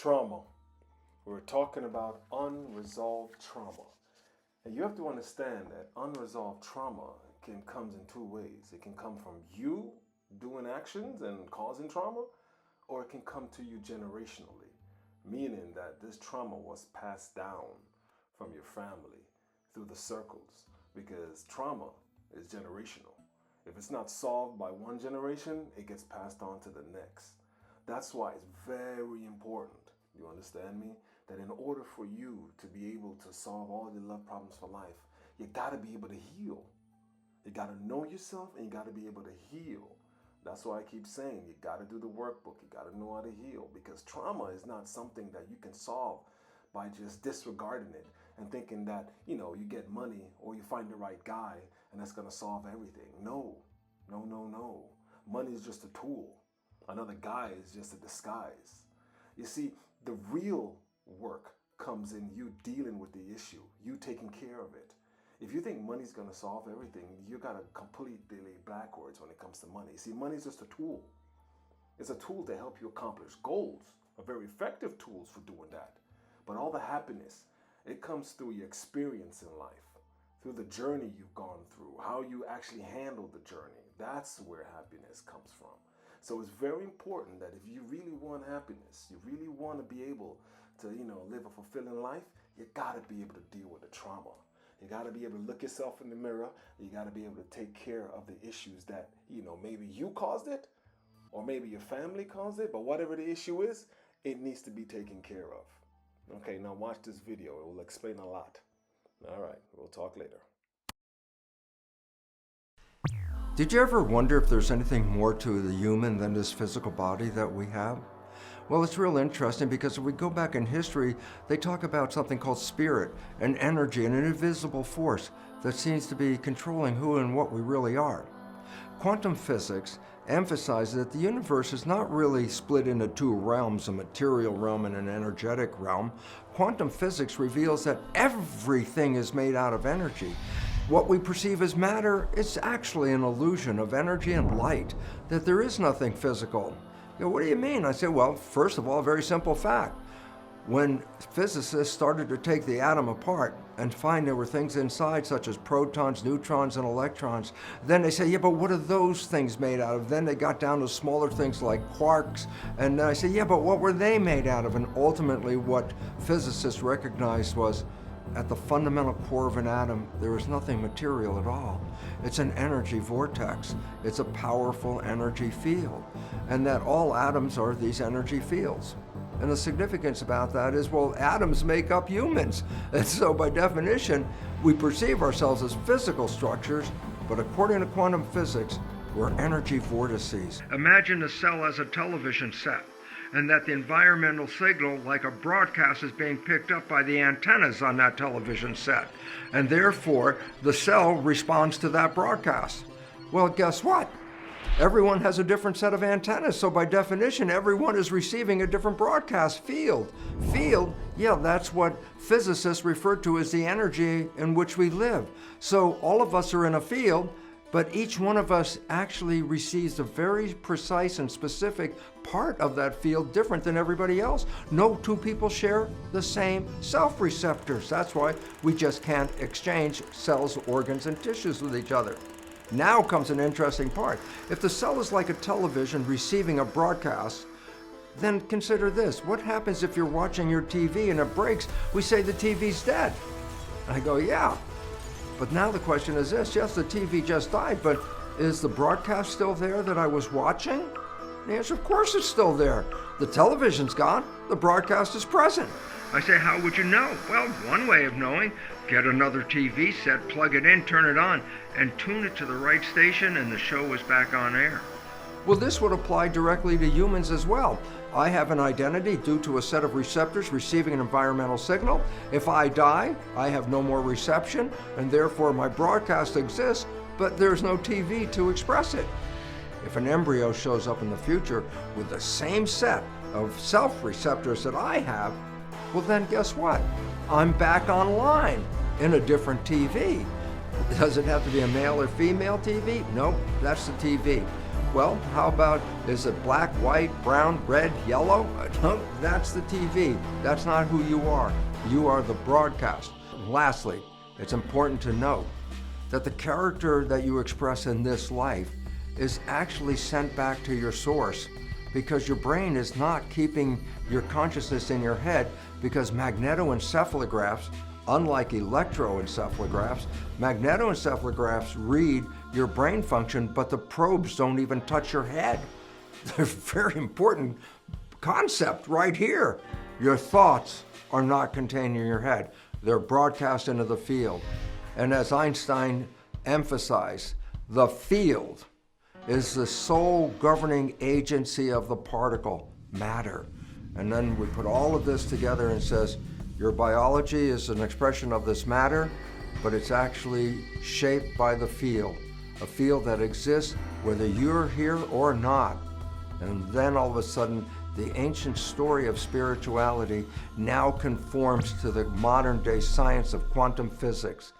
Trauma. We're talking about unresolved trauma. And you have to understand that unresolved trauma comes in two ways. It can come from you doing actions and causing trauma, or it can come to you generationally, meaning that this trauma was passed down from your family through the circles, because trauma is generational. If it's not solved by one generation, it gets passed on to the next. That's why it's very important, you understand me, that in order for you to be able to solve all your love problems for life, you got to be able to heal. You got to know yourself and you got to be able to heal. That's why I keep saying you got to do the workbook. You got to know how to heal, because trauma is not something that you can solve by just disregarding it and thinking that, you get money or you find the right guy and that's going to solve everything. No. Money is just a tool. Another guy is just a disguise. You see, the real work comes in you dealing with the issue, you taking care of it. If you think money's going to solve everything, you got to completely backwards when it comes to money. See, money's just a tool. It's a tool to help you accomplish goals, a very effective tools for doing that. But all the happiness, it comes through your experience in life, through the journey you've gone through, how you actually handle the journey. That's where happiness comes from. So it's very important that if you really want happiness, you really want to be able to, live a fulfilling life, you got to be able to deal with the trauma. You got to be able to look yourself in the mirror. You got to be able to take care of the issues that, maybe you caused it or maybe your family caused it. But whatever the issue is, it needs to be taken care of. Okay, now watch this video. It will explain a lot. All right, we'll talk later. Did you ever wonder if there's anything more to the human than this physical body that we have? Well, it's real interesting, because if we go back in history, they talk about something called spirit and energy and an invisible force that seems to be controlling who and what we really are. Quantum physics emphasizes that the universe is not really split into two realms, a material realm and an energetic realm. Quantum physics reveals that everything is made out of energy. What we perceive as matter is actually an illusion of energy and light, that there is nothing physical. What do you mean? I said, well, first of all, a very simple fact. When physicists started to take the atom apart and find there were things inside such as protons, neutrons, and electrons, then they say, yeah, but what are those things made out of? Then they got down to smaller things like quarks, and then I said, yeah, but what were they made out of? And ultimately what physicists recognized was, at the fundamental core of an atom, there is nothing material at all. It's an energy vortex. It's a powerful energy field, and that all atoms are these energy fields. And the significance about that is, well, atoms make up humans. And so by definition, we perceive ourselves as physical structures, but according to quantum physics, we're energy vortices. Imagine a cell as a television set, and that the environmental signal, like a broadcast, is being picked up by the antennas on that television set. And therefore, the cell responds to that broadcast. Well, guess what? Everyone has a different set of antennas, so by definition, everyone is receiving a different broadcast field. Field, yeah, that's what physicists refer to as the energy in which we live. So all of us are in a field, but each one of us actually receives a very precise and specific part of that field, different than everybody else. No two people share the same self-receptors. That's why we just can't exchange cells, organs, and tissues with each other. Now comes an interesting part. If the cell is like a television receiving a broadcast, then consider this. What happens if you're watching your TV and it breaks? We say the TV's dead. I go, yeah. But now the question is this, yes, the TV just died, but is the broadcast still there that I was watching? The answer, of course it's still there. The television's gone, the broadcast is present. I say, how would you know? Well, one way of knowing, get another TV set, plug it in, turn it on, and tune it to the right station, and the show is back on air. Well, this would apply directly to humans as well. I have an identity due to a set of receptors receiving an environmental signal. If I die, I have no more reception, and therefore my broadcast exists, but there's no TV to express it. If an embryo shows up in the future with the same set of self-receptors that I have, well then guess what? I'm back online in a different TV. Does it have to be a male or female TV? Nope, that's the TV. Well, how about, is it black, white, brown, red, yellow? No, that's the TV. That's not who you are. You are the broadcast. And lastly, it's important to note that the character that you express in this life is actually sent back to your source, because your brain is not keeping your consciousness in your head, because magnetoencephalographs, unlike electroencephalographs, magnetoencephalographs read your brain function, but the probes don't even touch your head. They're a very important concept right here. Your thoughts are not contained in your head. They're broadcast into the field. And as Einstein emphasized, the field is the sole governing agency of the particle, matter. And then we put all of this together and says, your biology is an expression of this matter, but it's actually shaped by the field, a field that exists whether you're here or not. And then all of a sudden, the ancient story of spirituality now conforms to the modern day science of quantum physics.